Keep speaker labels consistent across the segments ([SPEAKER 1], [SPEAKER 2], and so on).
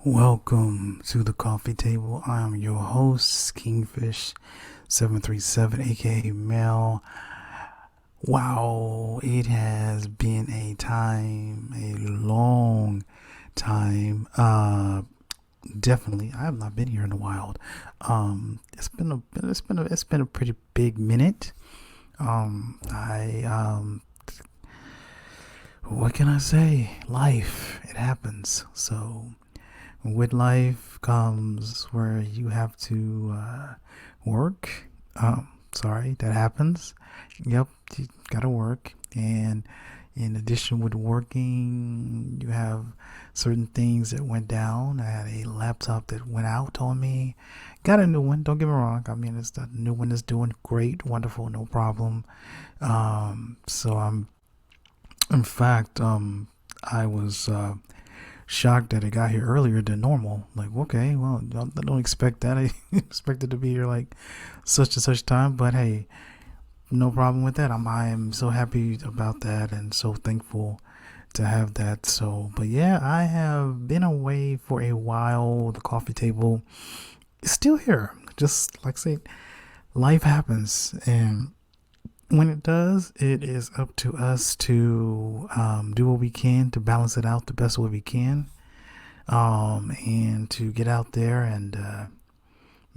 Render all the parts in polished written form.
[SPEAKER 1] Welcome to the Coffee Table. I am your host, Kingfish737, aka Mel. Wow, it has been a long time. Definitely, I have not been here in a while. It's been a pretty big minute. What can I say? Life, it happens. So with life comes where you have to work. Sorry, that happens. Yep, you gotta work. And in addition with working, you have certain things that went down. I had a laptop that went out on me. Got a new one, don't get me wrong. I mean, it's the new one is doing great, wonderful, no problem. So in fact, I was shocked that it got here earlier than normal. Like, okay, well, I don't expect that. I expect it to be here like such and such time, but hey, no problem with that. I am so happy about that and so thankful to have that. So, but yeah, I have been away for a while. The coffee table is still here. Just like I say, life happens, and when it does, it is up to us to do what we can to balance it out the best way we can, and to get out there and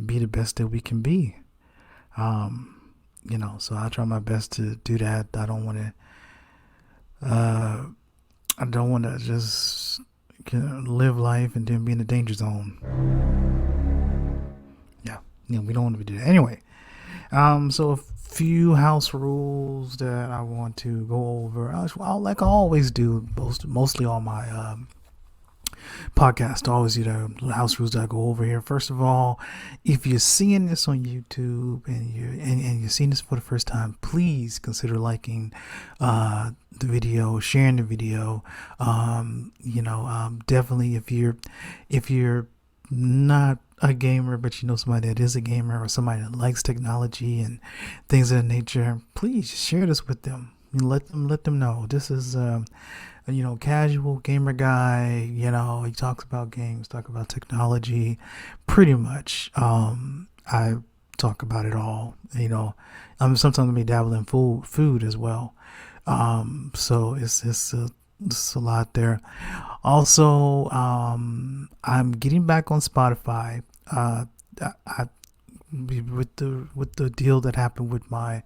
[SPEAKER 1] be the best that we can be. So I try my best to do that. I don't want to just live life and then be in the danger zone. Yeah, we don't want to do that. Anyway, so a few house rules that I want to go over. Like I always do, mostly on my podcast. Always, house rules that I go over here. First of all, if you're seeing this on YouTube and you're seeing this for the first time, please consider liking the video, sharing the video. Definitely if you're not a gamer, but you know somebody that is a gamer or somebody that likes technology and things of that nature, please share this with them. Let them know this is casual gamer guy. He talks about games, talk about technology, pretty much. I talk about it all. Sometimes I may dabble in food as well. So it's a lot there. Also, I'm getting back on Spotify. I with the deal that happened with my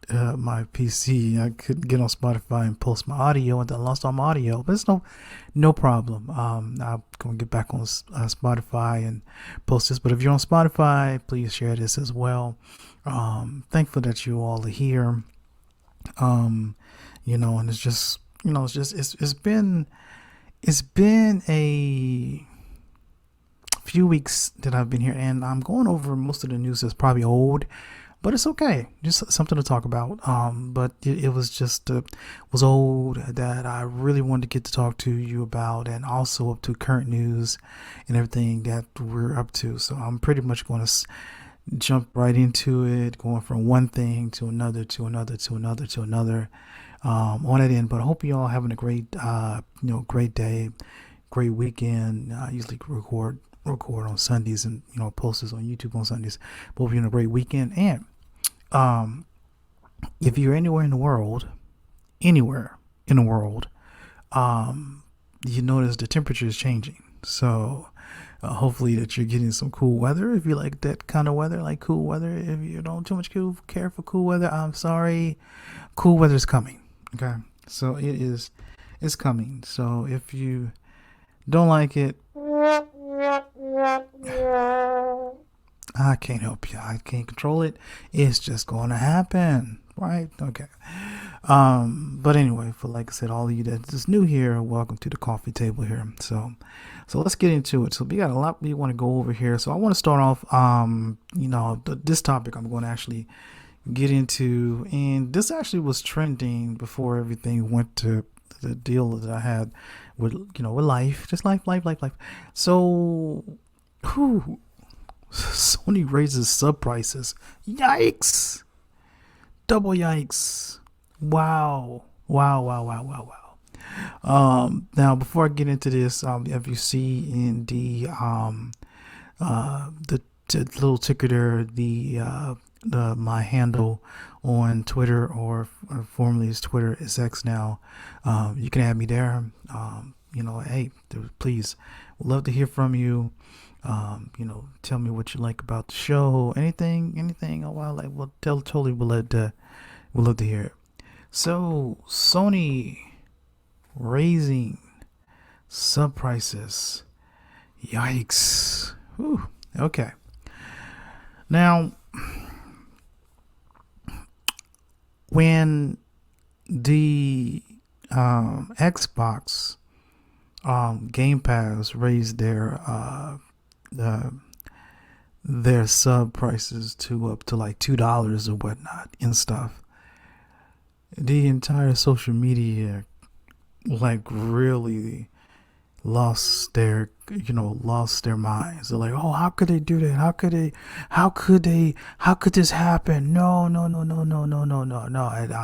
[SPEAKER 1] my PC, I couldn't get on Spotify and post my audio, and I lost all my audio. But it's no problem. I'm gonna get back on Spotify and post this. But if you're on Spotify, please share this as well. Thankful that you all are here. And it's just it's been a few weeks that I've been here, and I'm going over most of the news that's probably old, but it's okay, just something to talk about. But it was just was old that I really wanted to get to talk to you about, and also up to current news and everything that we're up to. So I'm pretty much going to jump right into it, going from one thing to another to another to another to another on that end. But I hope you all having a great great day, great weekend. I usually record on Sundays and post this on YouTube on Sundays. But hope you're having a great weekend. And if you're anywhere in the world, you notice the temperature is changing. So hopefully that you're getting some cool weather. If you like that kind of weather, like cool weather. If you don't too much care for cool weather, I'm sorry. Cool weather is coming. Okay, so it's coming. So if you don't like it, I can't help you. I can't control it. It's just going to happen, right? Okay. But anyway, for like I said, all of you that's just new here, welcome to the coffee table here. So let's get into it. So we got a lot we want to go over here. So I want to start off, this topic I'm going to actually get into, and this actually was trending before everything went to the deal that I had with life, just life. So, Sony raises sub prices. Yikes! Double yikes! Wow! Now before I get into this, if you see in the little ticker there, the my handle on Twitter, or formerly as Twitter is X now. You can add me there. Hey, please, would love to hear from you. Tell me what you like about the show. Anything. Oh, wow, like, well, totally, we'll love to hear it. So, Sony raising sub prices. Yikes. Whew. Okay. Now, when the Xbox Game Pass raised their sub prices to up to like $2 or whatnot and stuff, the entire social media like really lost their minds. They're like, oh, how could they do that? How could this happen? No. I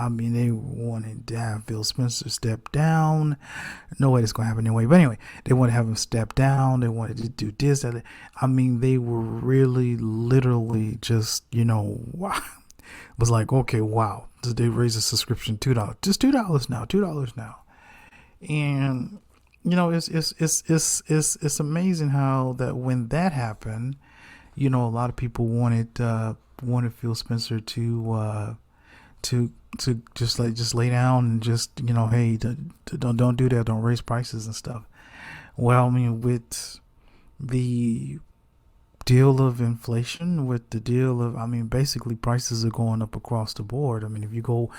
[SPEAKER 1] mean, they wanted to have Phil Spencer step down. No way that's going to happen anyway. But anyway, they wanted to have him step down. They wanted to do this. I mean, they were really literally just, was like, okay, wow. Did they raise the subscription $2? Just $2 now. $2 now. And it's amazing how that when that happened, a lot of people wanted Phil Spencer to just lay down and just hey, don't do that, don't raise prices and stuff. Well, I mean, with the deal of inflation, with the deal of, I mean, basically prices are going up across the board. I mean, if you go,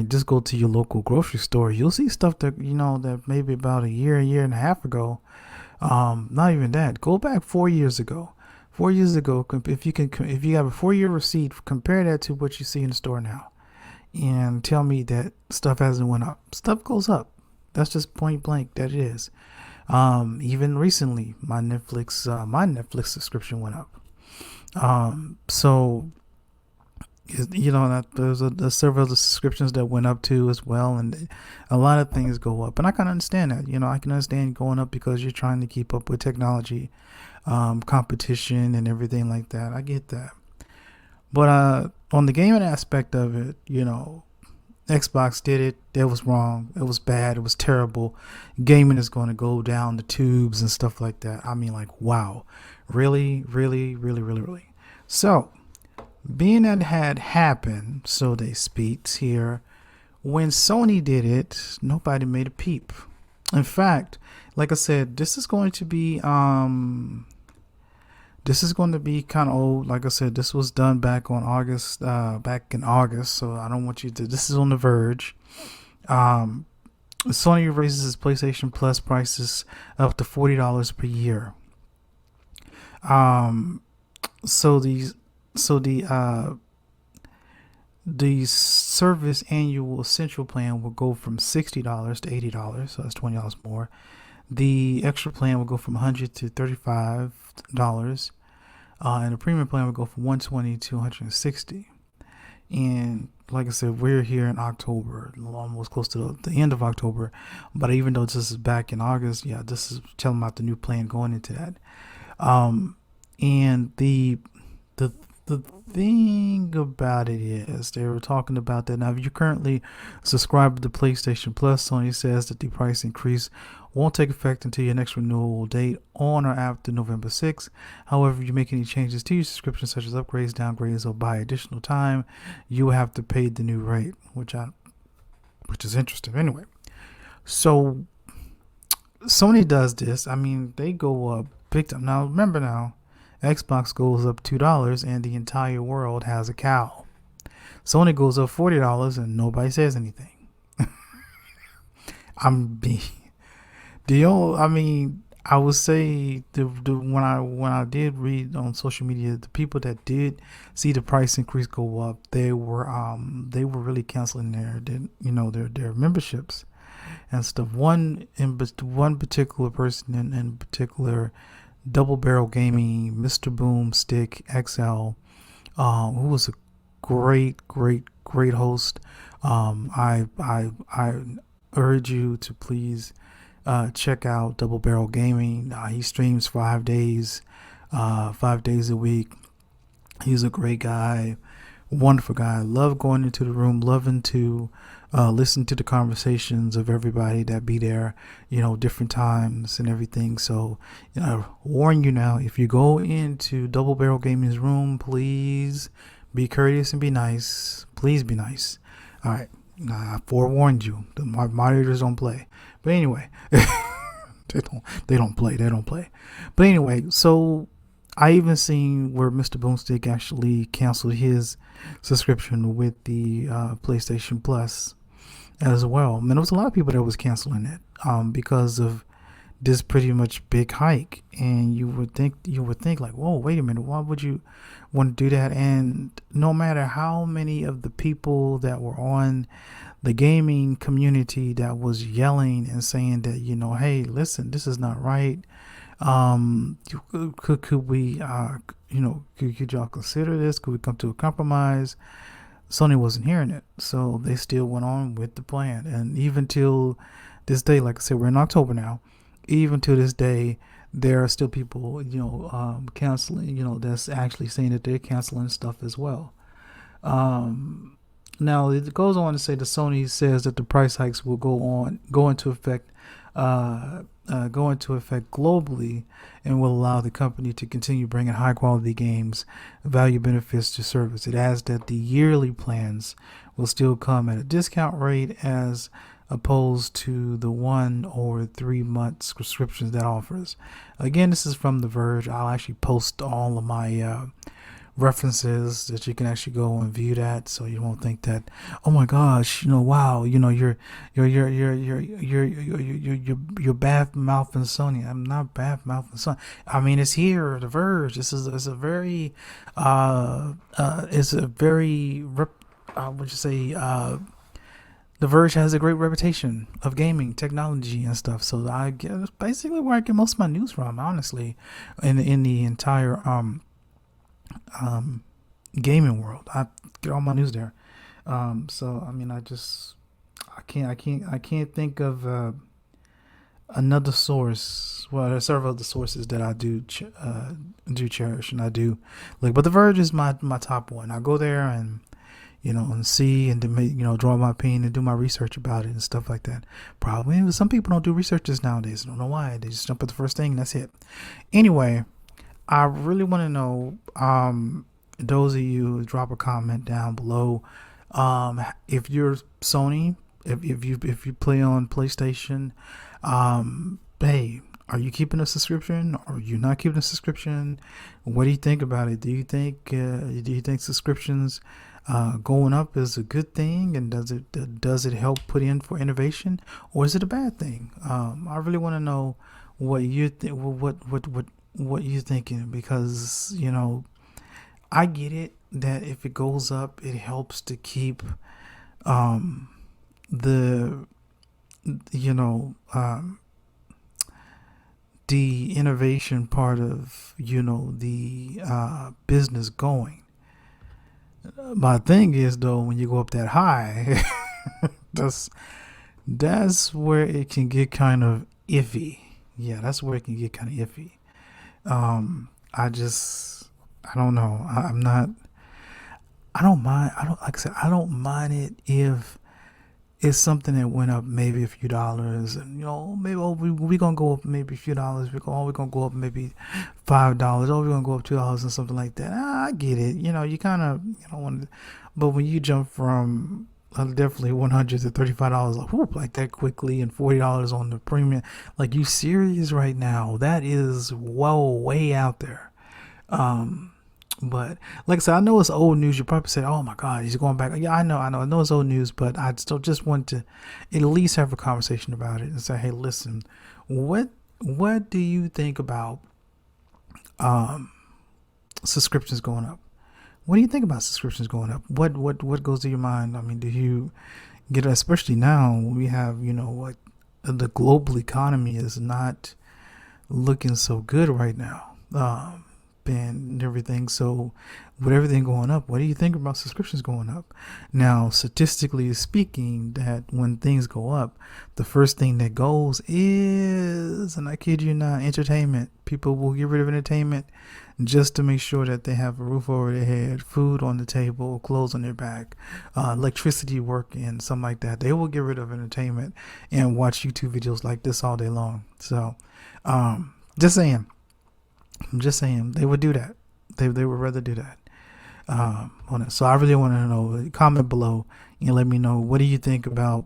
[SPEAKER 1] just go to your local grocery store, you'll see stuff that, that maybe about a year and a half ago, not even that, go back 4 years ago. 4 years ago, if you have a 4-year receipt, compare that to what you see in the store now, and tell me that stuff hasn't went up. Stuff goes up. That's just point blank that it is. Even recently, my Netflix subscription went up. So there's several other subscriptions that went up too as well, and a lot of things go up, and I can understand that. I can understand going up because you're trying to keep up with technology, competition, and everything like that. I get that, but on the gaming aspect of it, Xbox did it. It was wrong. It was bad. It was terrible. Gaming is going to go down the tubes and stuff like that. I mean, like, wow. Really, really, really, really, really. So, being that had happened, so they speak here, when Sony did it, nobody made a peep. In fact, like I said, this is going to be kind of old. Like I said, this was done back in August. So I don't want you to. This is on the verge. Sony raises its PlayStation Plus prices up to $40 per year. So the service annual essential plan will go from $60 to $80, so that's $20 more. The extra plan will go from $100 to $35, and the premium plan will go from $120 to $160. And like I said, we're here in October, almost close to the end of October. But even though this is back in August, this is telling about the new plan going into that. And the thing about it is, they were talking about that now. If you currently subscribe to PlayStation Plus, Sony says that the price increase won't take effect until your next renewal date on or after November 6th. However, if you make any changes to your subscription, such as upgrades, downgrades, or buy additional time, you will have to pay the new rate, which is interesting. Anyway, so Sony does this. I mean, they go up big time. Now, remember now, Xbox goes up $2 and the entire world has a cow. Sony goes up $40 and nobody says anything. I would say when I did read on social media, the people that did see the price increase go up, they were really canceling their memberships and stuff. One particular person in particular, Double Barrel Gaming, Mr. Boomstick XL, who was a great host. I urge you to please check out Double Barrel Gaming. He streams 5 days, 5 days a week. He's a great guy, wonderful guy. Love going into the room, loving to listen to the conversations of everybody that be there, different times and everything. So, warn you now, if you go into Double Barrel Gaming's room, please be courteous and be nice. Please be nice. All right. I forewarned you. The moderators don't play. But anyway, they don't play. But anyway, so I even seen where Mr. Boomstick actually canceled his subscription with the PlayStation Plus as well. I mean, there was a lot of people that was canceling it because of this pretty much big hike, and you would think like, whoa, wait a minute, why would you want to do that? And no matter how many of the people that were on the gaming community that was yelling and saying that, hey, listen, this is not right. Could we, could y'all consider this? Could we come to a compromise? Sony wasn't hearing it, so they still went on with the plan. And even till this day, like I said, we're in October now. Even to this day, there are still people, canceling, that's actually saying that they're canceling stuff as well. Now it goes on to say that Sony says that the price hikes will go into effect globally, and will allow the company to continue bringing high quality games, value benefits to service. It adds that the yearly plans will still come at a discount rate as opposed to the 1 or 3 month subscriptions that offers. Again, this is from The Verge. I'll actually post all of my references that you can actually go and view that, so you won't think that, oh my gosh, wow, you're bad mouthing Sony. I'm not bad mouthing Sony. I mean, it's here, The Verge. This is it's a very The Verge has a great reputation of gaming, technology, and stuff. So I guess basically where I get most of my news from, honestly, in the entire gaming world. I get all my news there. So I mean, I can't think of another source. Well, there's several other sources that I do cherish, and I do look. But The Verge is my top one. I go there and and see and to draw my opinion and do my research about it and stuff like that. Probably some people don't do researches nowadays. I don't know why. They just jump at the first thing and that's it. Anyway, I really want to know, those of you, drop a comment down below. If you're Sony, if you play on PlayStation, hey, are you keeping a subscription? Or are you not keeping a subscription? What do you think about it? Do you think subscriptions going up is a good thing, and does it help put in for innovation, or is it a bad thing? I really want to know what you think. What you thinking, because I get it that if it goes up, it helps to keep the innovation part of the business going. My thing is, though, when you go up that high, that's where it can get kind of iffy. Yeah, that's where it can get kind of iffy. I don't know. I don't mind. Like I said, I don't mind it if it's something that went up maybe a few dollars, and maybe we're gonna go up maybe a few dollars. We're gonna go up maybe $5. We're gonna go up $2 and something like that. I get it. You kind of want to, but when you jump from definitely $100 to $35 like that quickly, and $40 on the premium, like, you serious right now? That is way out there. But like I said, I know it's old news. You probably say, oh my God, he's going back. Yeah, I know it's old news, but I still just want to at least have a conversation about it and say, hey, listen, what do you think about subscriptions going up? What do you think about subscriptions going up? What goes to your mind? I mean, do you get, especially now we have, what the global economy is not looking so good right now. and everything. So with everything going up, what do you think about subscriptions going up? Now, statistically speaking, that when things go up, the first thing that goes is, and I kid you not, entertainment. People will get rid of entertainment just to make sure that they have a roof over their head, food on the table, clothes on their back, electricity working, something like that. They will get rid of entertainment and watch YouTube videos like this all day long. So, just saying. I'm just saying they would do that. They would rather do that. So I really want to know. Comment below and let me know, what do you think about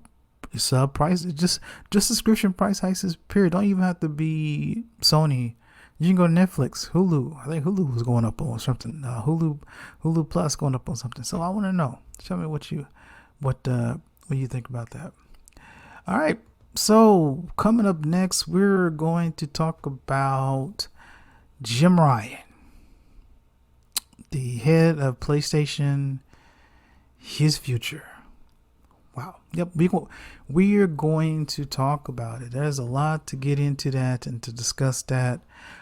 [SPEAKER 1] sub prices? Just subscription price hikes. Period. Don't even have to be Sony. You can go to Netflix, Hulu. I think Hulu was going up on something. Hulu Plus going up on something. So I want to know. Show me what you think about that. All right. So coming up next, we're going to talk about Jim Ryan, the head of PlayStation, his future. Wow. Yep. We are going to talk about it. There's a lot to get into that and to discuss that.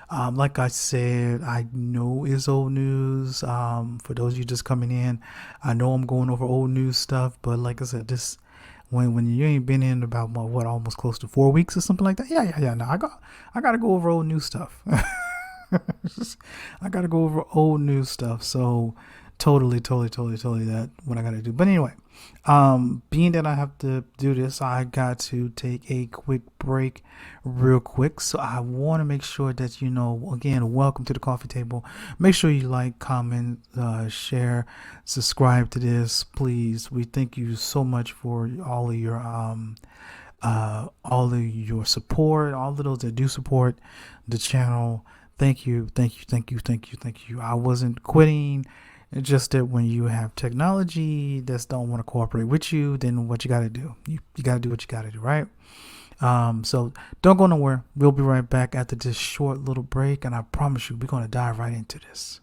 [SPEAKER 1] Like I said, I know it's old news. For those of you just coming in, I know I'm going over old news stuff, but like I said, this when you ain't been in about almost close to 4 weeks or something like that. Yeah. No, I got to go over old news stuff. I got to go over old news stuff. So totally that what I got to do. But anyway, being that I have to do this, I got to take a quick break real quick. So I want to make sure that, again, welcome to the Coffee Table. Make sure you like, comment, share, subscribe to this, please. We thank you so much for all of your support, all of those that do support the channel. Thank you. I wasn't quitting. It's just that when you have technology that don't want to cooperate with you, then what you got to do? You got to do what you got to do, right? So don't go nowhere. We'll be right back after this short little break, and I promise you, we're going to dive right into this.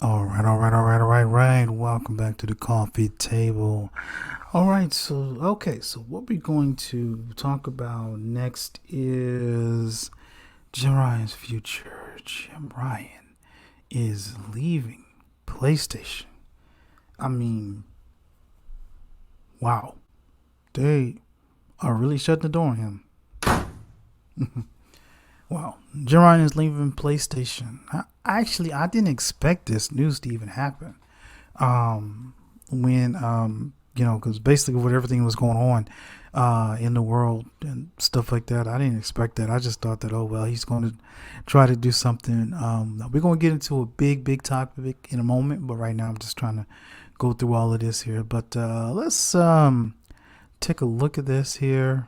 [SPEAKER 1] All right. Welcome back to the Coffee Table. All right, so what we're going to talk about next is Jim Ryan's future. Jim Ryan is leaving PlayStation. I mean, wow. They are really shutting the door on him. Wow. Jim Ryan is leaving PlayStation. I didn't expect this news to even happen. Because basically with everything that was going on in the world and stuff like that, I didn't expect that. I just thought that, he's going to try to do something. We're going to get into a big topic in a moment, but right now I'm just trying to go through all of this here. But let's take a look at this here.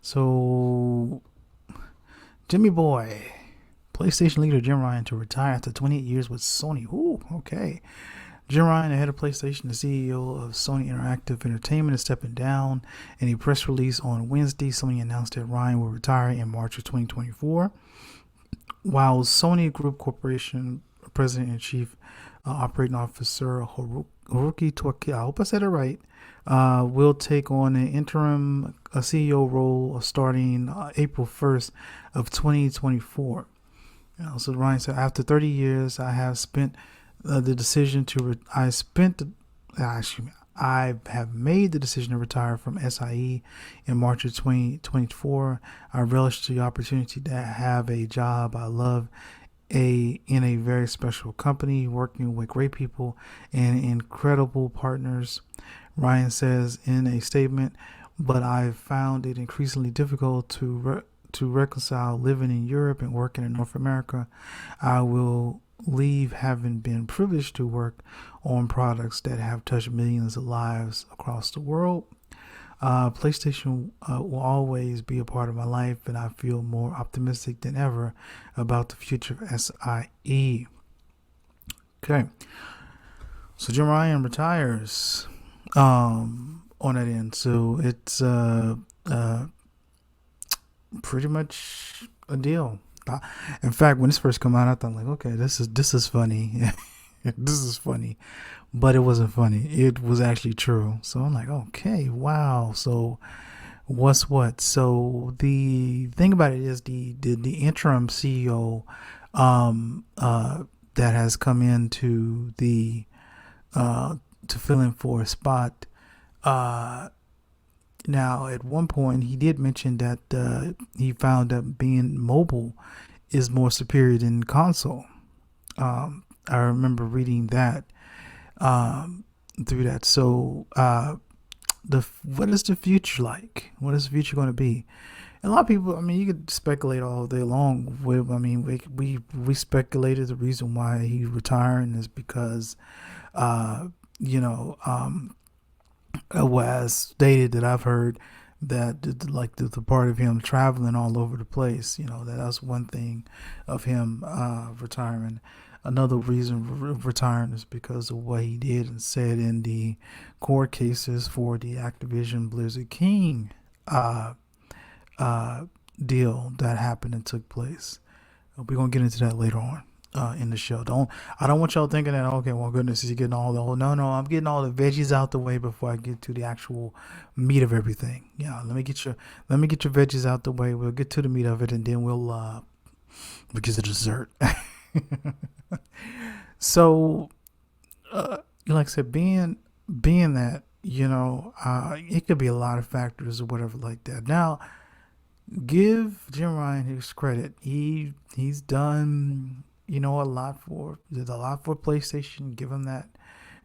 [SPEAKER 1] So, Jimmy Boy, PlayStation leader Jim Ryan to retire after 28 years with Sony. Ooh, okay. Jim Ryan, the head of PlayStation, the CEO of Sony Interactive Entertainment, is stepping down. In a press release on Wednesday, Sony announced that Ryan will retire in March of 2024, while Sony Group Corporation President and Chief Operating Officer Haruki Toki, I hope I said it right, will take on an interim CEO role starting April 1st of 2024. So Ryan said, after 30 years, I have spent the decision to I have made the decision to retire from SIE in March of 2024. I relish the opportunity to have a job I love in a very special company, working with great people and incredible partners. Ryan says in a statement, but I've found it increasingly difficult to reconcile living in Europe and working in North America. I will leave having been privileged to work on products that have touched millions of lives across the world. PlayStation will always be a part of my life, and I feel more optimistic than ever about the future of SIE. Okay, so Jim Ryan retires on that end. So it's pretty much a deal. In fact, when this first came out, I thought like, okay, this is funny. This is funny, but it wasn't funny. It was actually true. So I'm like, okay, wow. So what's what? So the thing about it is the interim CEO that has come into the to fill in for a spot. Now, at one point, he did mention that he found that being mobile is more superior than console. I remember reading that through that. So, what is the future like? What is the future going to be? And a lot of people, I mean, you could speculate all day long. We speculated the reason why he's retiring is because, as stated that I've heard that the part of him traveling all over the place, that's one thing of him retiring. Another reason retiring is because of what he did and said in the court cases for the Activision Blizzard King deal that happened and took place. We're gonna get into that later on in the show. I don't want y'all thinking that, okay, well, goodness, he's getting all the whole. No, I'm getting all the veggies out the way before I get to the actual meat of everything. Yeah, let me get your veggies out the way. We'll get to the meat of it, and then we'll get to dessert. So, like I said, being that, it could be a lot of factors or whatever like that. Now, give Jim Ryan his credit. He's done, a lot for PlayStation. Give him that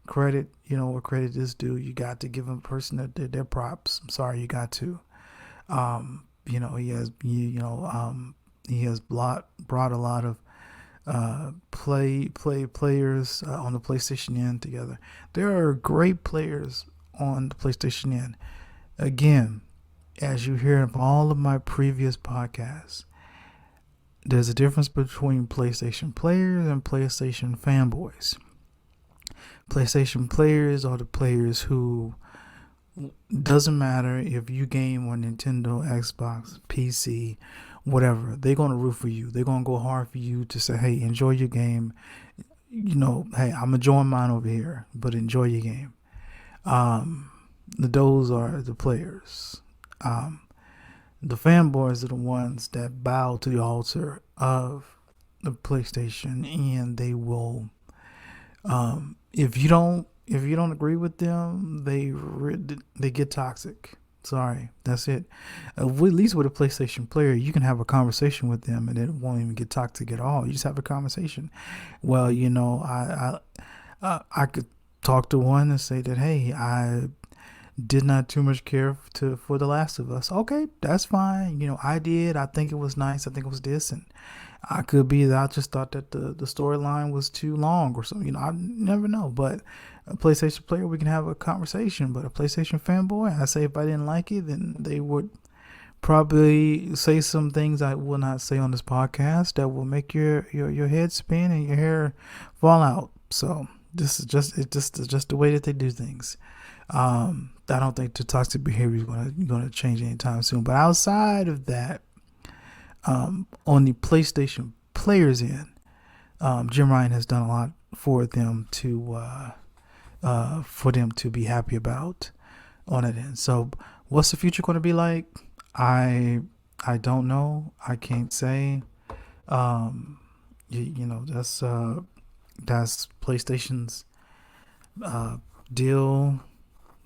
[SPEAKER 1] credit. Where credit is due. You got to give him person their props. I'm sorry, you got to. He has brought a lot of players on the PlayStation end together. There are great players on the PlayStation end. Again, as you hear in all of my previous podcasts, there's a difference between PlayStation players and PlayStation fanboys. PlayStation players are the players who, doesn't matter if you game on Nintendo, Xbox, PC, whatever, they're going to root for you. They're going to go hard for you to say, hey, enjoy your game. Hey, I'm enjoying mine over here, but enjoy your game. Those are the players. The fanboys are the ones that bow to the altar of the PlayStation, and they will, if you don't agree with them, they get toxic. Sorry, that's it. At least with a PlayStation player, you can have a conversation with them, and it won't even get toxic at all. You just have a conversation. Well, I could talk to one and say that, hey, I did not too much care for The Last of Us. Okay, that's fine. I did. I think it was nice. I think it was this, and I could be that I just thought that the storyline was too long or something. I never know. But a PlayStation player, we can have a conversation. But a PlayStation fanboy, I say if I didn't like it, then they would probably say some things I will not say on this podcast that will make your head spin and your hair fall out. So This is just the way that they do things. I don't think the toxic behavior is gonna change anytime soon. But outside of that, on the PlayStation players end, Jim Ryan has done a lot for them to be happy about on it end. So, what's the future going to be like? I don't know. I can't say. You know, that's PlayStation's deal.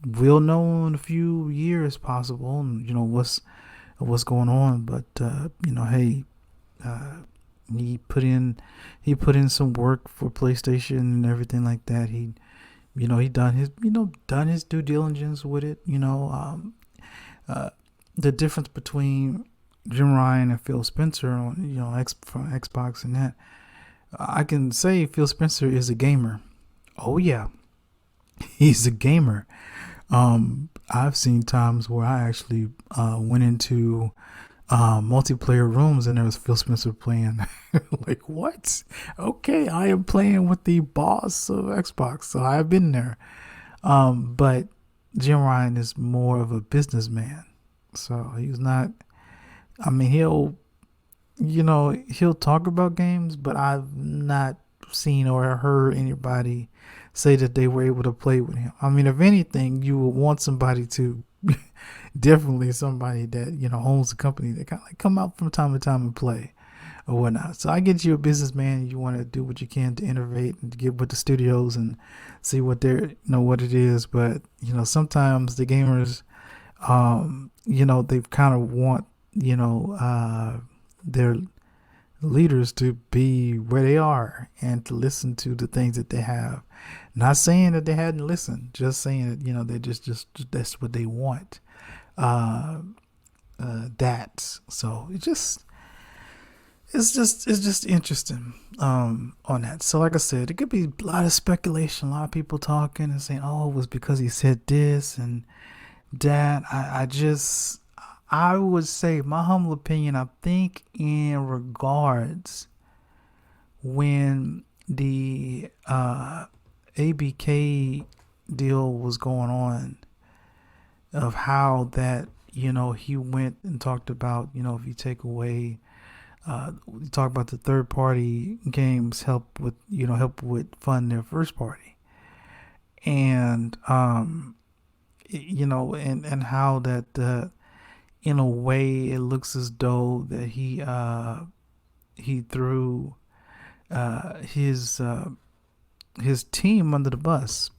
[SPEAKER 1] We'll know in a few years, possible. And, you know what's going on. But you know, hey, he put in some work for PlayStation and everything like that. He done his due diligence with it. The difference between Jim Ryan and Phil Spencer on from Xbox and that, I can say Phil Spencer is a gamer. Oh yeah, he's a gamer. I've seen times where I actually went into multiplayer rooms and there was Phil Spencer playing. Like, what? Okay, I am playing with the boss of Xbox, so I've been there. But Jim Ryan is more of a businessman, so he's not. I mean, he'll talk about games, but I've not seen or heard anybody say that they were able to play with him. I mean, if anything, you would want somebody to definitely somebody that owns the company that kind of like come out from time to time and play or whatnot. So I get you a businessman. You want to do what you can to innovate and to get with the studios and see what what it is. But sometimes the gamers, they kind of want their leaders to be where they are and to listen to the things that they have. Not saying that they hadn't listened, just saying that they just that's what they want. That so it's just interesting on that. So like I said, it could be a lot of speculation, a lot of people talking and saying, oh, it was because he said this and that. I would say, my humble opinion, I think in regards when the ABK deal was going on, of how that, he went and talked about, if you take away, talk about the third party games help with fund their first party. And, and how that, in a way, it looks as though that he threw his team under the bus.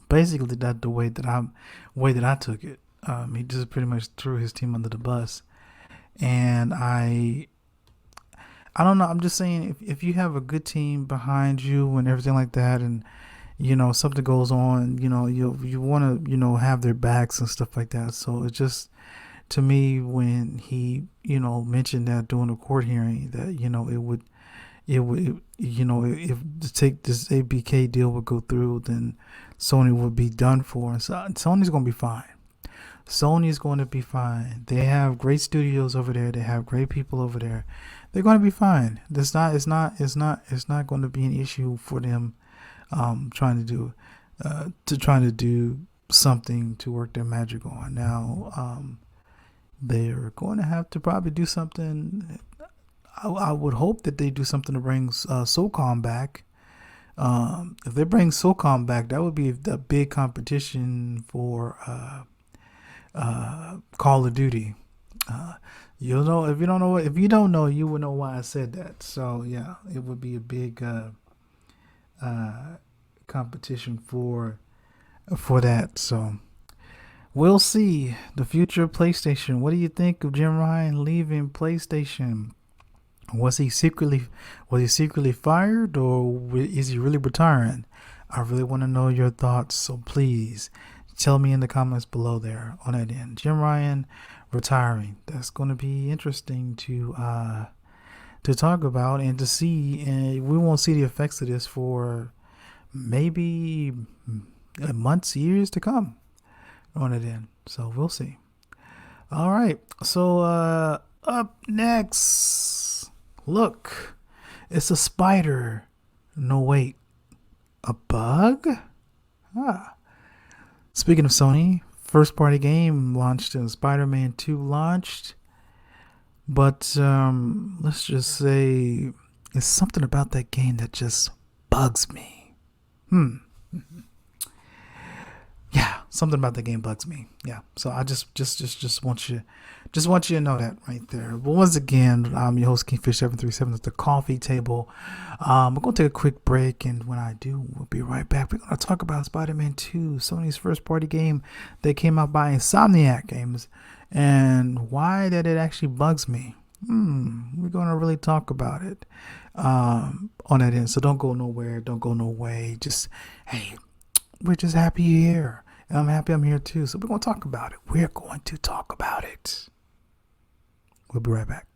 [SPEAKER 1] Basically, that's the way that I took it. He just pretty much threw his team under the bus, and I don't know. I'm just saying, if you have a good team behind you and everything like that, and something goes on, you want to have their backs and stuff like that. So it's just, to me, when he mentioned that during the court hearing, that it would if to take this ABK deal would go through, then Sony would be done for. And so Sony's going to be fine. Sony's going to be fine. They have great studios over there. They have great people over there. They're going to be fine. It's not going to be an issue for them trying to do something to work their magic on. Now, they're going to have to probably do something. I would hope that they do something to bring SOCOM back. If they bring SOCOM back, that would be a big competition for Call of Duty. You'll know if you don't know. If you don't know, you will know why I said that. So yeah, it would be a big competition for that. So we'll see the future of PlayStation. What do you think of Jim Ryan leaving PlayStation? Was he secretly fired, or is he really retiring? I really want to know your thoughts, so please tell me in the comments below there on that end. Jim Ryan retiring. That's going to be interesting to talk about and to see. And we won't see the effects of this for maybe months, years to come on it end. So we'll see. All right. So up next. Look, it's a spider. No, wait. A bug? Ah. Speaking of Sony, first party game launched and Spider-Man 2 launched. But let's just say it's something about that game that just bugs me. Yeah, something about the game bugs me. Yeah, so I just want you to know that right there. But once again, I'm your host Kingfish737 at the Coffee Table. We're gonna take a quick break, and when I do, we'll be right back. We're gonna talk about Spider-Man 2, Sony's first party game that came out by Insomniac Games, and why that it actually bugs me. We're gonna really talk about it on that end. So don't go nowhere. Don't go no way. Just hey. We're just happy you're here. And I'm happy I'm here too. So we're going to talk about it. We're going to talk about it. We'll be right back.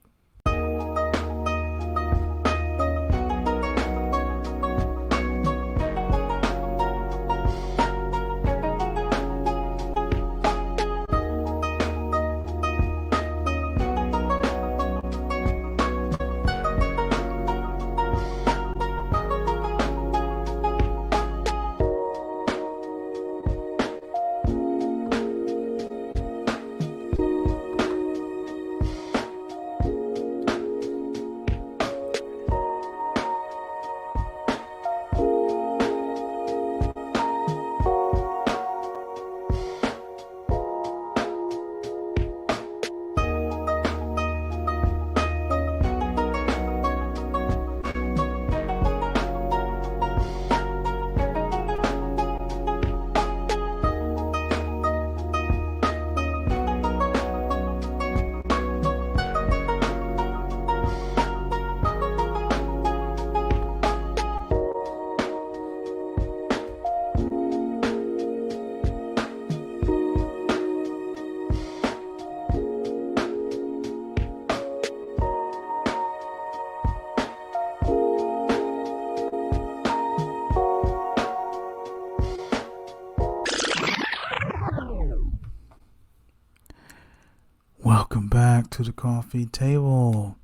[SPEAKER 1] Welcome back to the Coffee Table.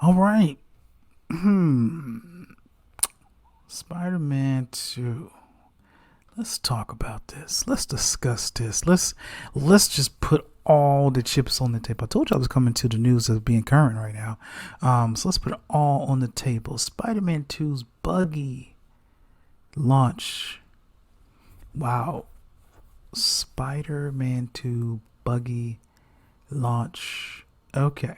[SPEAKER 1] All right. Spider-Man 2. Let's talk about this. Let's discuss this. Let's just put all the chips on the table. I told you I was coming to the news as being current right now. So let's put it all on the table. Spider-Man 2's buggy launch. Wow. Spider-Man 2 buggy launch. Okay.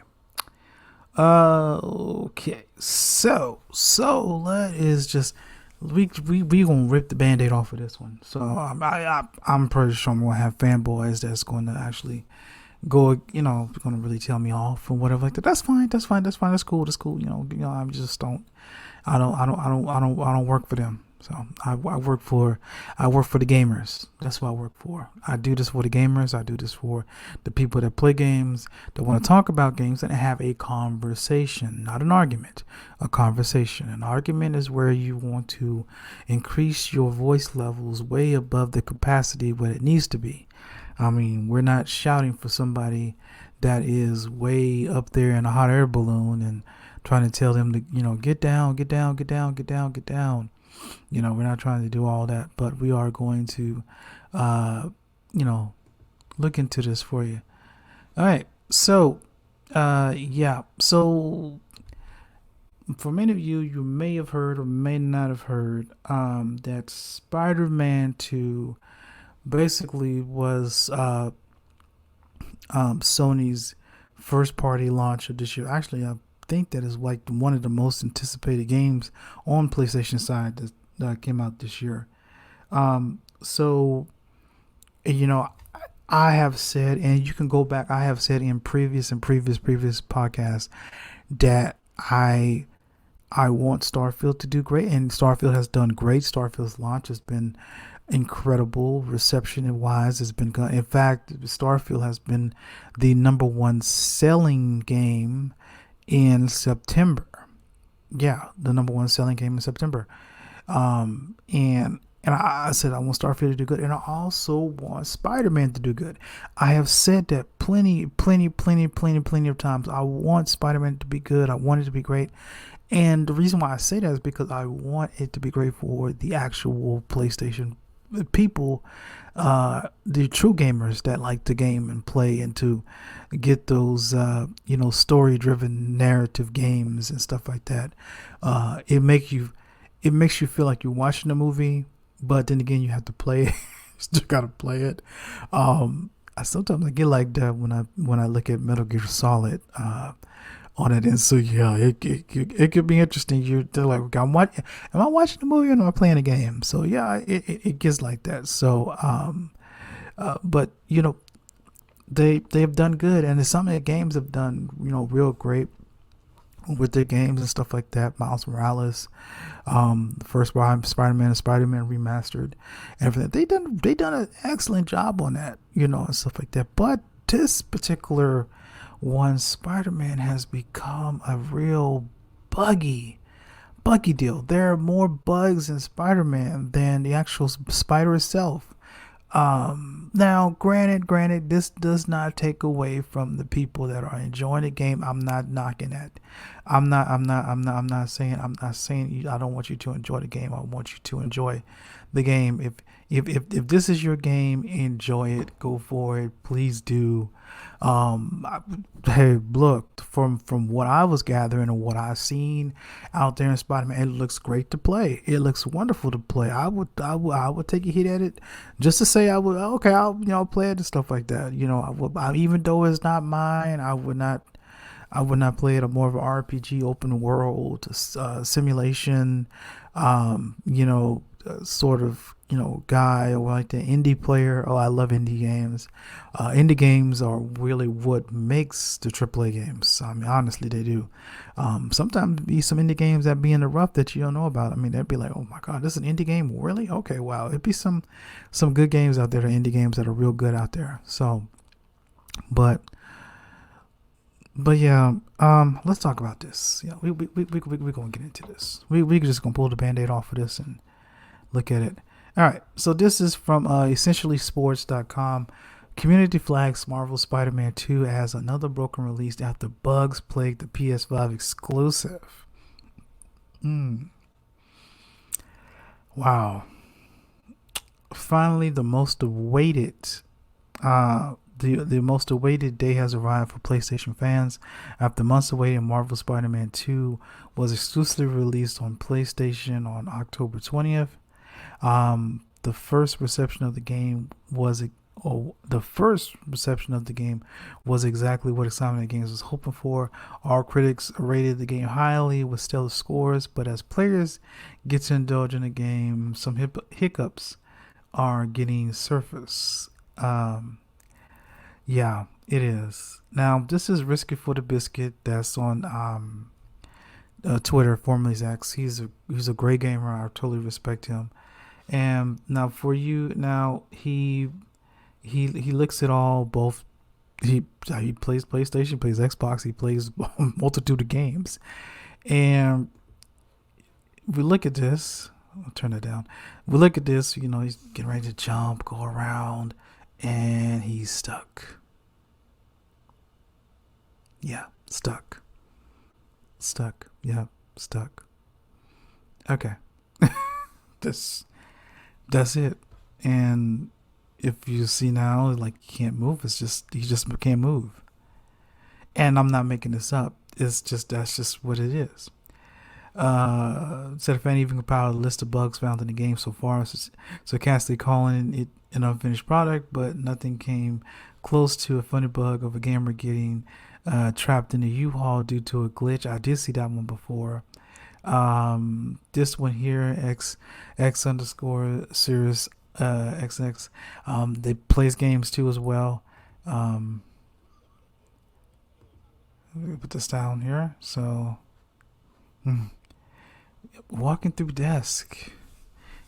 [SPEAKER 1] Okay. So let is just we gonna rip the band-aid off of this one. So I'm pretty sure I'm gonna have fanboys that's going to actually go, gonna really tell me off or whatever like that. That's fine. That's cool. I just don't. I don't work for them. So I work for the gamers. That's what I work for. I do this for the gamers. I do this for the people that play games, that want to talk about games and have a conversation, not an argument, a conversation. An argument is where you want to increase your voice levels way above the capacity what it needs to be. I mean, we're not shouting for somebody that is way up there in a hot air balloon and trying to tell them to, get down. We're not trying to do all that, but we are going to, look into this for you. All right. So, yeah. So, for many of you, you may have heard or may not have heard that Spider-Man 2 basically was Sony's first party launch of this year. Actually, I think that is like one of the most anticipated games on PlayStation side that came out this year. So, I have said, and you can go back, I have said in previous podcasts that I want Starfield to do great, and Starfield has done great. Starfield's launch has been incredible. Reception wise has been good. In fact, Starfield has been the number one selling game in September. Yeah, the number one selling game in September. And And I said I want Starfield to do good, and I also want Spider-Man to do good. I have said that plenty of times. I want Spider-Man to be good. I want it to be great. And the reason why I say that is because I want it to be great for the actual PlayStation people, the true gamers that like to game and play and to get those, story-driven narrative games and stuff like that. It makes you feel like you're watching a movie, but then again, you have to play it. Still gotta play it. I sometimes I get like that when I look at Metal Gear Solid. On it, and so yeah, it could be interesting. You're like, am I watching the movie or am I playing a game? So yeah, it gets like that. So but they've done good, and some of the games have done real great with their games and stuff like that. Miles Morales, the first Spider-Man and Spider-Man remastered, and everything. They done an excellent job on that, and stuff like that. But this particular one, Spider-Man has become a real buggy deal. There are more bugs in Spider-Man than the actual spider itself. Now, granted, this does not take away from the people that are enjoying the game. I'm not knocking that. I'm not saying. I don't want you to enjoy the game. I want you to enjoy the game. If this is your game, enjoy it. Go for it. Please do. Hey, look, from what I was gathering and what I've seen out there in Spider-Man, it looks great to play. It looks wonderful to play. I would take a hit at it just to say I would. Okay, I'll play it and stuff like that. Even though it's not mine, I would not. Play it. A more of an RPG, open world, simulation. Sort of guy, or like the indie player. Oh, I love indie games. Indie games are really what makes the AAA games. I mean, honestly, they do. Sometimes be some indie games that be in the rough that you don't know about. I mean, they'd be like, oh my god, this is an indie game, really? Okay, wow. It'd be some good games out there, indie games that are real good out there. So, but yeah, let's talk about this. Yeah, we're gonna get into this. We just gonna pull the band-aid off of this and look at it. All right, so this is from essentiallysports.com. Community flags Marvel Spider-Man 2 as another broken release after bugs plagued the PS5 exclusive. Wow. Finally, the most awaited the most awaited day has arrived for PlayStation fans. After months of waiting, Marvel Spider-Man 2 was exclusively released on PlayStation on October 20th. The first reception of the game was exactly what Excitement Games was hoping for. All critics rated the game highly with stellar scores, but as players get to indulge in the game, some hiccups are getting surface. Yeah, it is. Now, this is Risky for the Biscuit. That's on Twitter, formerly X. He's a great gamer. I totally respect him. And now for you, he looks at all. Both he plays PlayStation, plays Xbox, he plays a multitude of games. And we look at this. I'll turn it down. We look at this. He's getting ready to jump, go around, and he's stuck. Yeah, stuck. Yeah, stuck. Okay. That's it. And if you see now, like, he can't move. He just can't move. And I'm not making this up. That's just what it is. Said a fan even compiled a list of bugs found in the game so far, sarcastically calling it an unfinished product, but nothing came close to a funny bug of a gamer getting trapped in a U-Haul due to a glitch. I did see that one before. This one here, X underscore Sirius XX, they plays games too as well. Let me put this down here. So, walking through desk,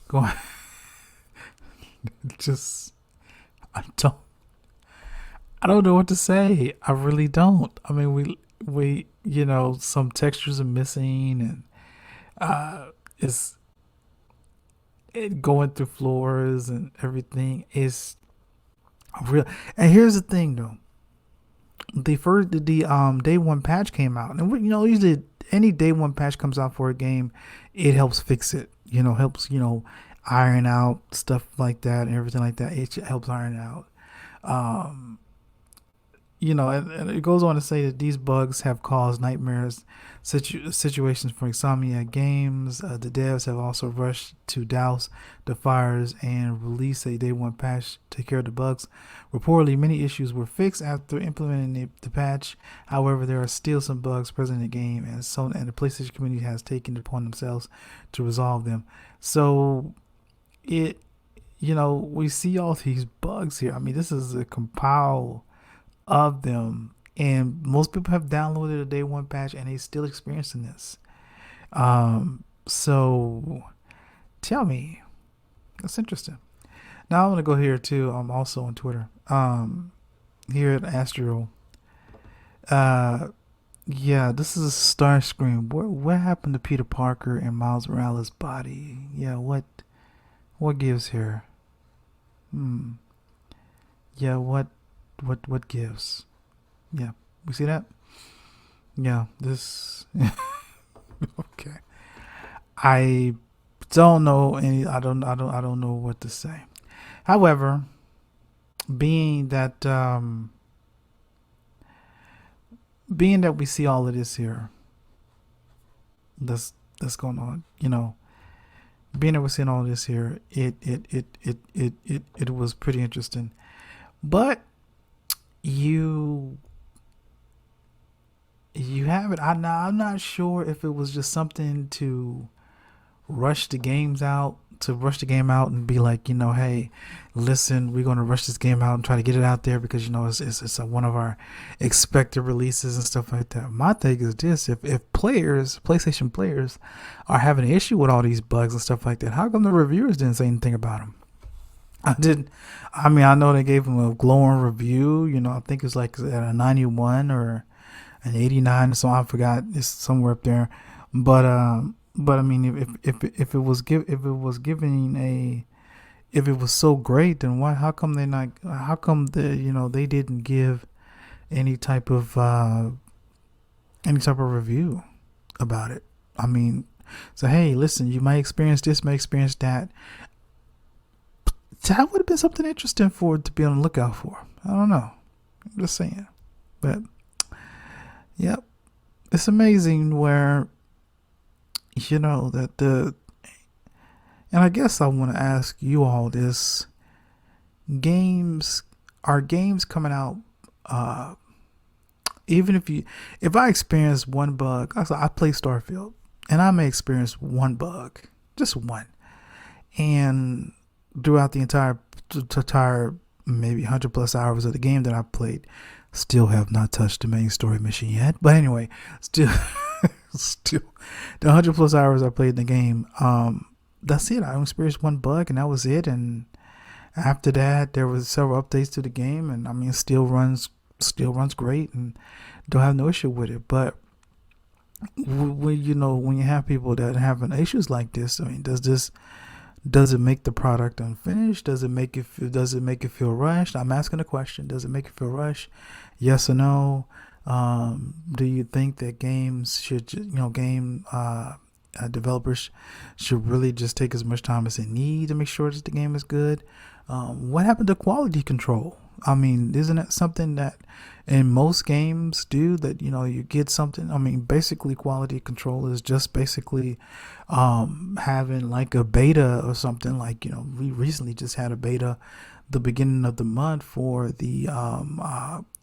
[SPEAKER 1] going, just, I don't know what to say. I really don't. I mean, we some textures are missing, and it's going through floors and everything is real. And here's the thing though, the day one patch came out, and usually any day one patch comes out for a game, it helps fix it. Helps iron out stuff like that and everything like that. It helps iron out. Um, and it goes on to say that these bugs have caused nightmares situations for Insomniac Games. The devs have also rushed to douse the fires and release a day one patch to take care of the bugs. Reportedly, many issues were fixed after implementing the patch. However, there are still some bugs present in the game, and the PlayStation community has taken it upon themselves to resolve them. So, we see all these bugs here. I mean, this is a compile of them, and most people have downloaded a day one patch and they still experiencing this. So tell me, that's interesting. Now I'm gonna go here too. I'm also on Twitter. Here at Astro. Yeah, this is a star screen. What happened to Peter Parker and Miles Morales' body? Yeah, what gives here? Hmm. Yeah, what gives? Yeah, we see that. Yeah, this. Okay, I don't know any. I don't know what to say. However, being that we see all of this here, that's going on. Being that we're seeing all of this here, it was pretty interesting. But you have it. I'm not sure if it was just something to rush the game out and be like, hey, listen, we're going to rush this game out and try to get it out there because it's one of our expected releases and stuff like that. My thing is this: if PlayStation players are having an issue with all these bugs and stuff like that, how come the reviewers didn't say anything about them? I know they gave him a glowing review. I think it's like at a 91 or an 89, so I forgot. It's somewhere up there. But I mean, if it was if it was so great, then why? How come they not? How come they didn't give any type of review about it? I mean, so hey, listen, you might experience this, might experience that. That would have been something interesting for it to be on the lookout for. I don't know. I'm just saying. But, yep. It's amazing where, and I guess I want to ask you all this. Are games coming out, even if I experience one bug, I play Starfield, and I may experience one bug, just one. And throughout the entire maybe 100 plus hours of the game that I've played, still have not touched the main story mission yet. But anyway, still the 100 plus hours I played in the game, that's it. I experienced one bug and that was it. And after that, there was several updates to the game, and I mean, it still runs great, and don't have no issue with it. But when you have people that having issues like this, I mean, does it make the product unfinished? Does it make it feel rushed? I'm asking a question. Does it make it feel rushed? Yes or no? Do you think that games should, developers should really just take as much time as they need to make sure that the game is good? What happened to quality control? I mean, isn't that something that in most games do, that you get something? I mean, basically quality control is just basically having like a beta or something. Like, we recently just had a beta the beginning of the month for the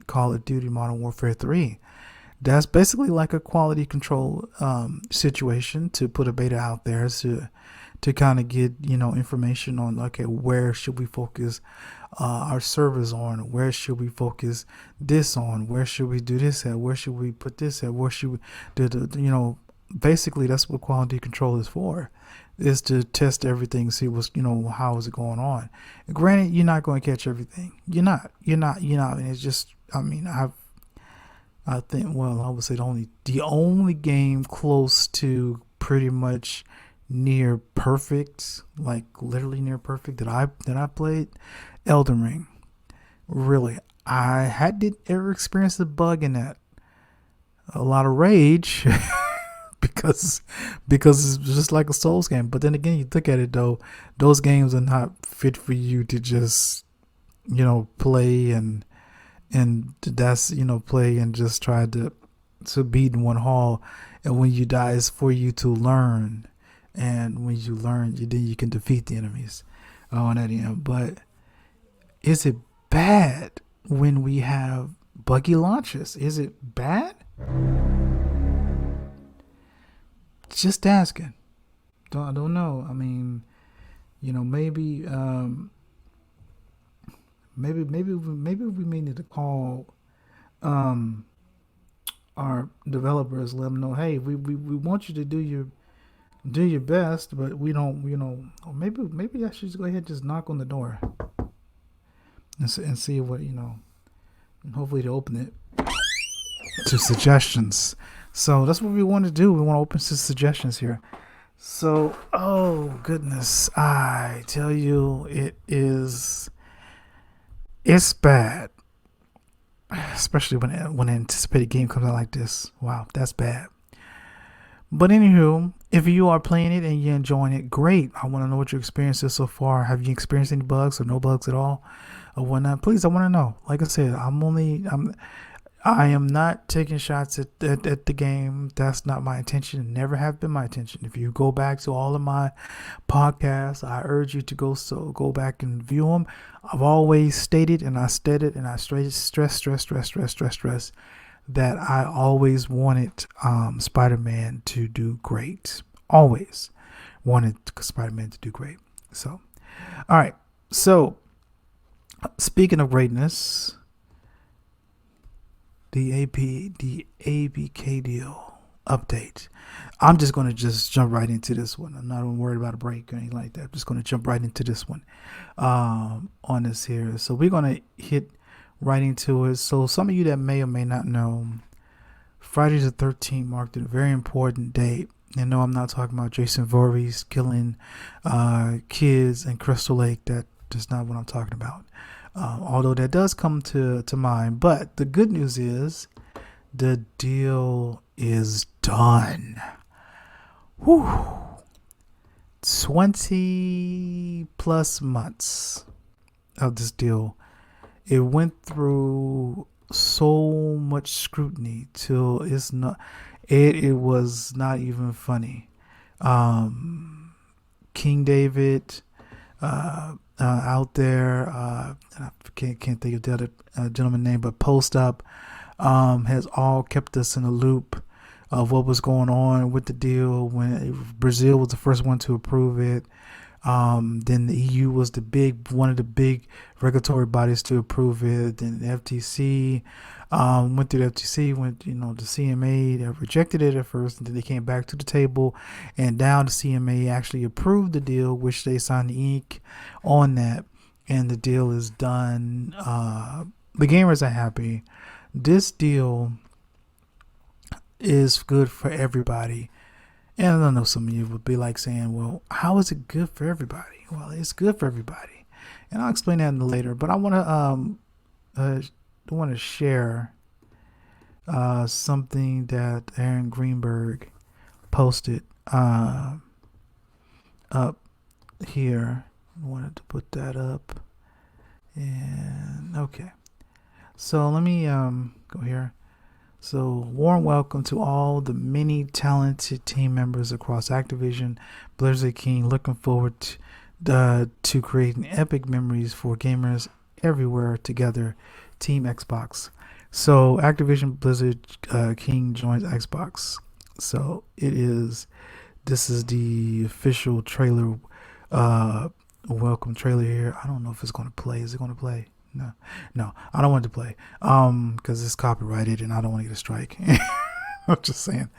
[SPEAKER 1] Call of Duty Modern Warfare 3. That's basically like a quality control situation, to put a beta out there to kind of get information on, okay, where should we focus our servers on, where should we focus this on, where should we do this at, where should we put this at, where should we do basically that's what quality control is for, is to test everything, see what's how is it going on. Granted, you're not going to catch everything. You're not, and it's just, I mean, I think, well, I would say the only game close to pretty much near perfect, like literally near perfect that I played, Elden Ring. Really, I hadn't ever experienced a bug in that. A lot of rage because it's just like a Souls game. But then again, you look at it though, those games are not fit for you to just play and that's play and just try to beat in one haul. And when you die, it's for you to learn. And when you learn, then you can defeat the enemies on that end. But is it bad when we have buggy launches? Is it bad? Just asking. I don't know. I mean, maybe maybe we may need to call our developers, let them know, hey, we want you to do your best, but we don't, or maybe I should just go ahead and just knock on the door and see what, and hopefully to open it to suggestions. So that's what we want to do. We want to open to suggestions here. So, oh goodness, I tell you, it's bad, especially when an anticipated game comes out like this. Wow, that's bad. But anywho, if you are playing it and you're enjoying it, great. I want to know what your experience is so far. Have you experienced any bugs or no bugs at all, or whatnot? Please, I want to know. Like I said, I am not taking shots at the game. That's not my intention. Never have been my intention. If you go back to all of my podcasts, I urge you to go back and view them. I've always stated, and I stated, and I stress that I always wanted Spider-Man to do great. Always wanted Spider-Man to do great. So, all right. So, speaking of greatness, the ABK deal update. I'm just going to jump right into this one. I'm not even worried about a break or anything like that. I'm just going to jump right into this one on this here. So we're going to hit right into it. So some of you that may or may not know, Friday the 13th marked a very important date. And no, I'm not talking about Jason Voorhees killing kids in Crystal Lake. That's not what I'm talking about. Although that does come to mind. But the good news is the deal is done. Whew. 20 plus months of this deal. It went through so much scrutiny till it was not even funny. King David out there, I can't think of the other gentleman's name, but Post Up has all kept us in the loop of what was going on with the deal. When Brazil was the first one to approve it, then the EU was one of the big regulatory bodies to approve it. Then the FTC went through the FTC, the CMA that rejected it at first, and then they came back to the table, and now the CMA actually approved the deal, which they signed the ink on that, and the deal is done. The gamers are happy. This deal is good for everybody. And I know some of you would be like saying, well, how is it good for everybody? Well, it's good for everybody. And I'll explain that later. But I want to share something that Aaron Greenberg posted up here. I wanted to put that up. And okay. So let me go here. So, warm welcome to all the many talented team members across Activision, Blizzard King. Looking forward to creating epic memories for gamers everywhere together. Team Xbox. So, Activision Blizzard King joins Xbox. So, this is the official trailer, welcome trailer here. I don't know if it's going to play. Is it going to play? No, I don't want it to play because it's copyrighted and I don't want to get a strike. I'm just saying.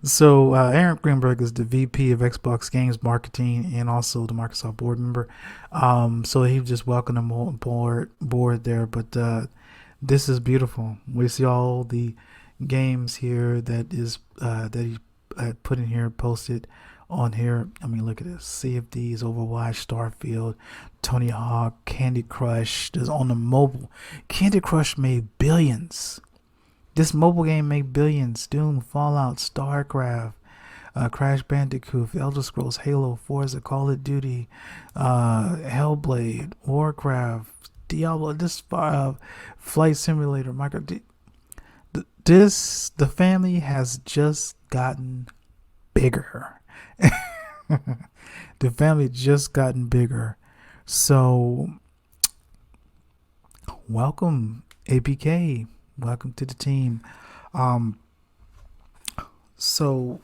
[SPEAKER 1] So Aaron Greenberg is the VP of Xbox Games Marketing and also the Microsoft board member. So he just welcomed him on board there. But this is beautiful. We see all the games here that he put in here, posted on here. I mean, look at this: Sea of Thieves, Overwatch, Starfield, Tony Hawk, Candy Crush. There's on the mobile. Candy Crush made billions. This mobile game made billions. Doom, Fallout, StarCraft, Crash Bandicoot, Elder Scrolls, Halo, Forza, Call of Duty, Hellblade, Warcraft, Diablo. This Flight Simulator, the family has just gotten bigger. The family just gotten bigger. So, welcome, APK. Welcome to the team. So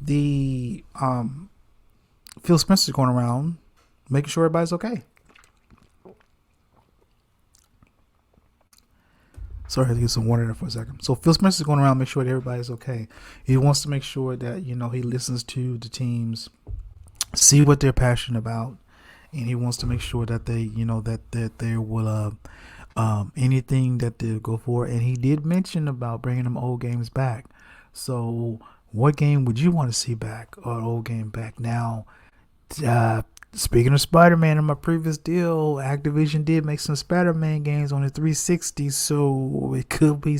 [SPEAKER 1] the Phil Spencer's going around making sure everybody's okay. Sorry, I had to get some water there for a second. So Phil Spencer's going around make sure that everybody's okay. He wants to make sure that, he listens to the teams, see what they're passionate about, and he wants to make sure that they, that they will anything that they'll go for. And he did mention about bringing them old games back. So what game would you want to see back, or an old game back? Now, speaking of Spider-Man, in my previous deal, Activision did make some Spider-Man games on the 360, so it could be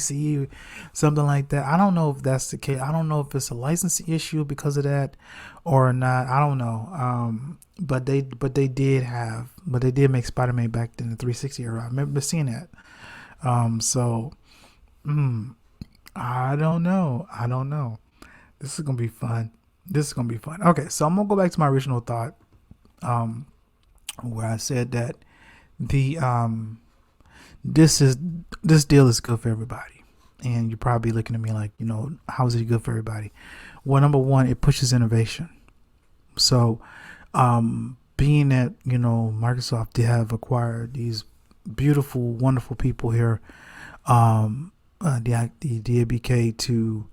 [SPEAKER 1] something like that. I don't know if that's the case. I don't know if it's a licensing issue because of that or not. I don't know. But they did make Spider-Man back in the 360 era. I remember seeing that. I don't know. This is gonna be fun. Okay, so I'm gonna go back to my original thought. Where I said that the this deal is good for everybody, and you're probably looking at me like, how is it good for everybody? Well, number one, it pushes innovation. So, being that Microsoft, they have acquired these beautiful, wonderful people here, the ABK, to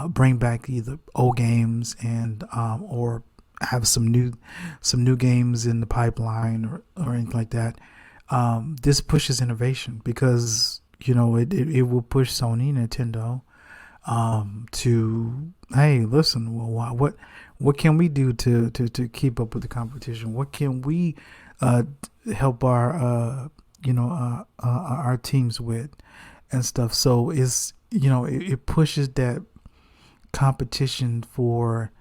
[SPEAKER 1] bring back either old games and or have some new games in the pipeline or anything like that. This pushes innovation because it will push Sony, Nintendo to, hey, listen, well, what can we do to keep up with the competition? What can we help our teams with and stuff? So it's it pushes that competition for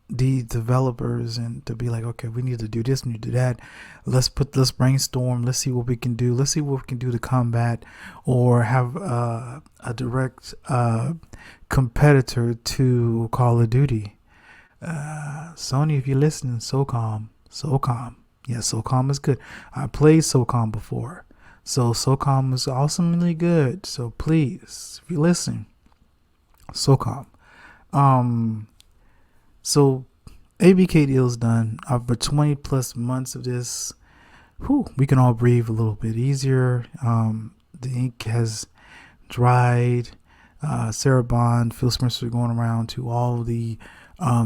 [SPEAKER 1] the developers, and to be like, okay, we need to do this, we need to do that. Let's brainstorm. Let's see what we can do. Let's see what we can do to combat or have a direct competitor to Call of Duty. Sony, if you're listening, SOCOM. Yeah, SOCOM is good. I played SOCOM before. So SOCOM is awesomely good. So please, if you're listening, SOCOM. So ABK deal's done. For 20 plus months of this, we can all breathe a little bit easier. The ink has dried. Sarah Bond, Phil Spencer going around to all the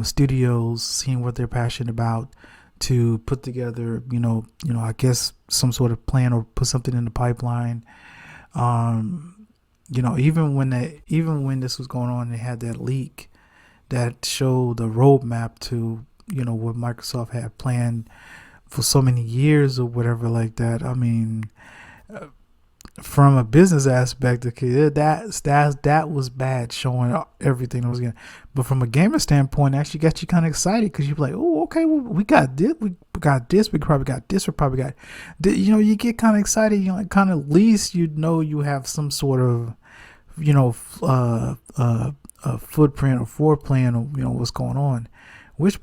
[SPEAKER 1] studios, seeing what they're passionate about, to put together, I guess some sort of plan or put something in the pipeline. Even when this was going on, they had that leak that showed the roadmap to, what Microsoft had planned for so many years or whatever like that. I mean, from a business aspect, okay, that was bad, showing everything that was going. But from a gamer standpoint, it actually got you kind of excited because you're like, oh, okay, well, we got this, we probably got this, we probably got, you get kind of excited, kind of, at least you have some sort of, a footprint or foreplan of what's going on, which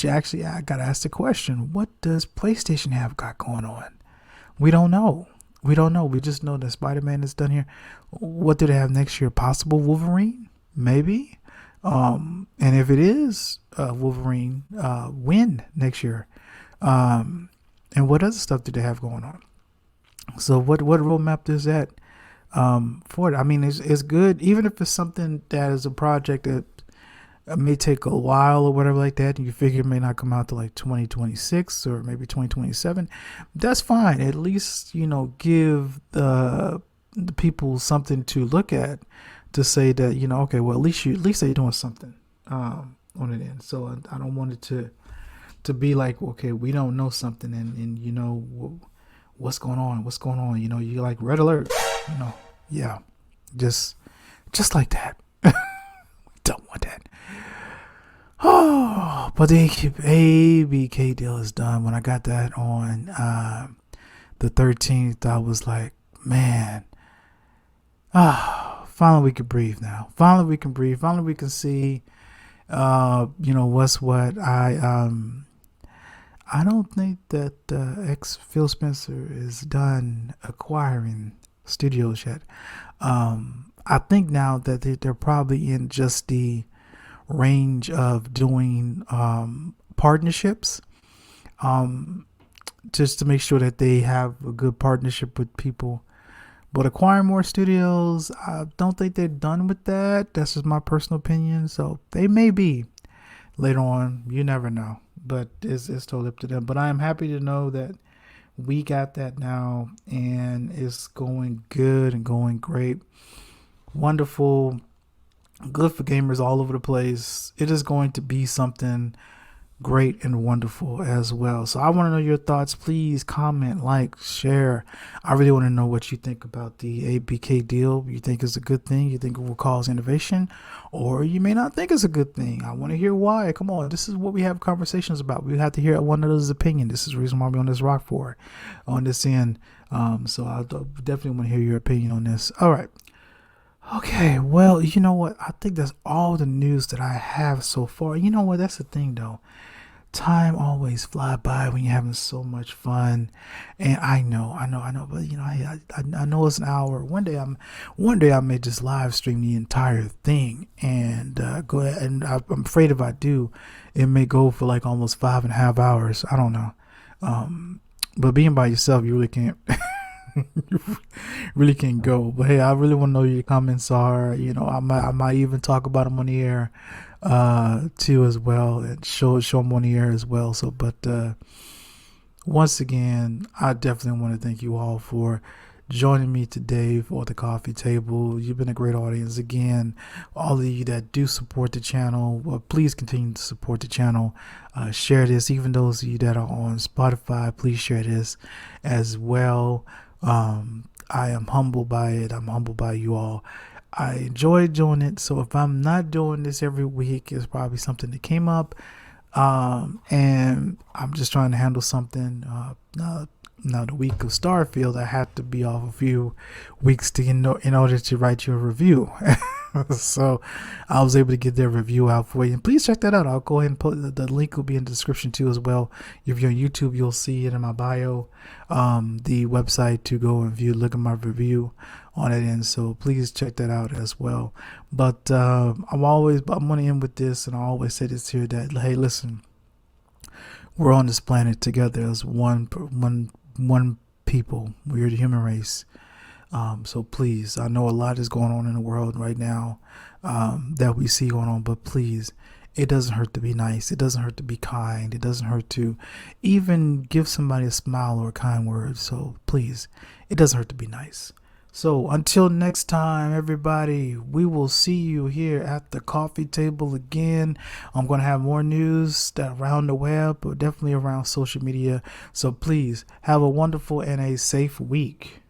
[SPEAKER 1] actually, I gotta ask the question: what does PlayStation have got going on? We don't know. We just know that Spider-Man is done here. What do they have next year? Possible Wolverine, maybe. And if it is Wolverine, when next year? And what other stuff do they have going on? So what roadmap is that? For it. I mean, it's good, even if it's something that is a project that may take a while or whatever like that, and you figure it may not come out to like 2026 or maybe 2027. That's fine. At least give the people something to look at to say that, okay, well, at least they're doing something on it end. So I don't want it to be like, okay, we don't know something, and what's going on, you're like red alert, yeah, just like that. Don't want that. Oh, but the ABK deal is done. When I got that on the 13th, I was like, man, finally we can breathe now. Finally we can breathe. Finally we can see, what's what. I don't think that ex Phil Spencer is done acquiring studios yet. I think now that they're probably in just the range of doing partnerships, just to make sure that they have a good partnership with people. But acquiring more studios, I don't think they're done with that. That's just my personal opinion. So they may be later on. You never know. But it's totally up to them. But I am happy to know that we got that now, and it's going good and going great. Wonderful. Good for gamers all over the place. It is going to be something great and wonderful as well. So I want to know your thoughts. Please comment, like, share. I really want to know what you think about the ABK deal. You think it's a good thing? You think it will cause innovation? Or you may not think it's a good thing. I want to hear why. Come on. This is what we have conversations about. We have to hear one another's opinion. This is the reason why we're on this rock for, on this end. So I definitely want to hear your opinion on this. All right. Okay, well, you know what? I think that's all the news that I have so far. You know what? That's the thing, though. Time always fly by when you're having so much fun, and I know, but I know it's an hour. One day I may just live stream the entire thing and go ahead. And I'm afraid if I do, it may go for like almost 5.5 hours. I don't know. But being by yourself, you really can't. You really can't go. But hey, I really want to know what your comments are. I might even talk about them on the air too as well, and show them on the air as well. So, but once again, I definitely want to thank you all for joining me today for the coffee table. You've been a great audience. Again, all of you that do support the channel, please continue to support the channel. Share this. Even those of you that are on Spotify, please share this as well. I am humbled by it. I'm humbled by you all. I enjoy doing it. So if I'm not doing this every week, it's probably something that came up. And I'm just trying to handle something. Now the week of Starfield, I had to be off a few weeks in order to write you a review. So I was able to get their review out for you. And please check that out. I'll go ahead and put the link will be in the description too as well. If you're on YouTube, you'll see it in my bio. The website to go and look at my review on it. And so please check that out as well. But I'm going to end with this, and I always say this here, that, hey, listen, we're on this planet together as one people. We're the human race. So please, I know a lot is going on in the world right now that we see going on, but please, it doesn't hurt to be nice. It doesn't hurt to be kind. It doesn't hurt to even give somebody a smile or a kind word. So please, it doesn't hurt to be nice. So until next time, everybody, we will see you here at the coffee table again. I'm going to have more news around the web, but definitely around social media. So please have a wonderful and a safe week.